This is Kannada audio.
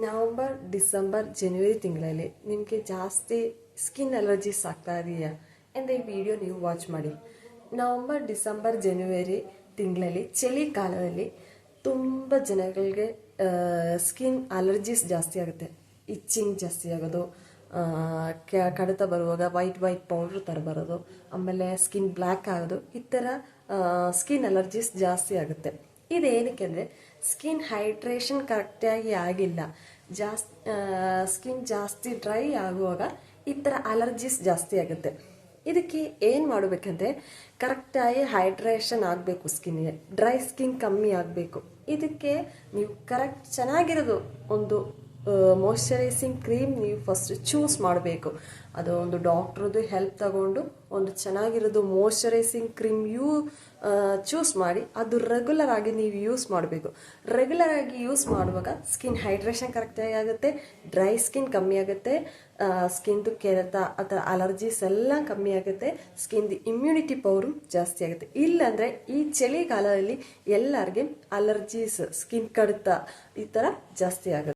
ನವಂಬರ್, ಡಿಸೆಂಬರ್, ಜನವರಿ ತಿಂಗಳಲ್ಲಿ ನಿಮಗೆ ಜಾಸ್ತಿ ಸ್ಕಿನ್ ಅಲರ್ಜೀಸ್ ಆಗ್ತಾ ಇದೆಯಾ ಎಂದು ಈ ವಿಡಿಯೋ ನೀವು ವಾಚ್ ಮಾಡಿ. ನವಂಬರ್, ಡಿಸೆಂಬರ್, ಜನವರಿ ತಿಂಗಳಲ್ಲಿ ಚಳಿಗಾಲದಲ್ಲಿ ತುಂಬ ಜನಗಳಿಗೆ ಸ್ಕಿನ್ ಅಲರ್ಜೀಸ್ ಜಾಸ್ತಿ ಆಗುತ್ತೆ. ಇಚ್ಚಿಂಗ್ ಜಾಸ್ತಿ ಆಗೋದು, ಕಡಿತ ಬರುವಾಗ ವೈಟ್ ಪೌಡ್ರ್ ಥರ ಬರೋದು, ಆಮೇಲೆ ಸ್ಕಿನ್ ಬ್ಲ್ಯಾಕ್ ಆಗೋದು, ಈ ಥರ ಸ್ಕಿನ್ ಅಲರ್ಜೀಸ್ ಜಾಸ್ತಿ ಆಗುತ್ತೆ. ಇದೇನಕ್ಕೆ ಅಂದರೆ ಸ್ಕಿನ್ ಹೈಡ್ರೇಷನ್ ಕರೆಕ್ಟಾಗಿ ಆಗಿಲ್ಲ, ಸ್ಕಿನ್ ಜಾಸ್ತಿ ಡ್ರೈ ಆಗುವಾಗ ಈ ಥರ ಅಲರ್ಜೀಸ್ ಜಾಸ್ತಿ ಆಗುತ್ತೆ. ಇದಕ್ಕೆ ಏನು ಮಾಡಬೇಕಂದ್ರೆ ಕರೆಕ್ಟಾಗಿ ಹೈಡ್ರೇಷನ್ ಆಗಬೇಕು, ಸ್ಕಿನ್ಗೆ ಡ್ರೈ ಸ್ಕಿನ್ ಕಮ್ಮಿ ಆಗಬೇಕು. ಇದಕ್ಕೆ ನೀವು ಚೆನ್ನಾಗಿರೋದು ಒಂದು ಮಾಯ್ಶ್ಚರೈಸಿಂಗ್ ಕ್ರೀಮ್ ನೀವು ಫಸ್ಟ್ ಚೂಸ್ ಮಾಡಬೇಕು. ಅದು ಒಂದು ಡಾಕ್ಟ್ರದ್ದು ಹೆಲ್ಪ್ ತಗೊಂಡು ಒಂದು ಚೆನ್ನಾಗಿರೋದು ಮಾಯ್ಶ್ಚರೈಸಿಂಗ್ ಕ್ರೀಮ್ ಚೂಸ್ ಮಾಡಿ ಅದು ರೆಗ್ಯುಲರ್ ಆಗಿ ನೀವು ಯೂಸ್ ಮಾಡಬೇಕು. ರೆಗ್ಯುಲರ್ ಆಗಿ ಯೂಸ್ ಮಾಡುವಾಗ ಸ್ಕಿನ್ ಹೈಡ್ರೇಷನ್ ಕರೆಕ್ಟಾಗಿ ಆಗುತ್ತೆ, ಡ್ರೈ ಸ್ಕಿನ್ ಕಮ್ಮಿ ಆಗುತ್ತೆ, ಸ್ಕಿನ್ದು ಕೆರೆತ ಅಥವಾ ಅಲರ್ಜೀಸ್ ಎಲ್ಲ ಕಮ್ಮಿ ಆಗುತ್ತೆ, ಸ್ಕಿನ್ದು ಇಮ್ಯುನಿಟಿ ಪವರು ಜಾಸ್ತಿ ಆಗುತ್ತೆ. ಇಲ್ಲಾಂದರೆ ಈ ಚಳಿಗಾಲದಲ್ಲಿ ಎಲ್ಲರಿಗೆ ಅಲರ್ಜೀಸ್, ಸ್ಕಿನ್ ಕಡಿತ ಈ ಥರ ಜಾಸ್ತಿ ಆಗುತ್ತೆ.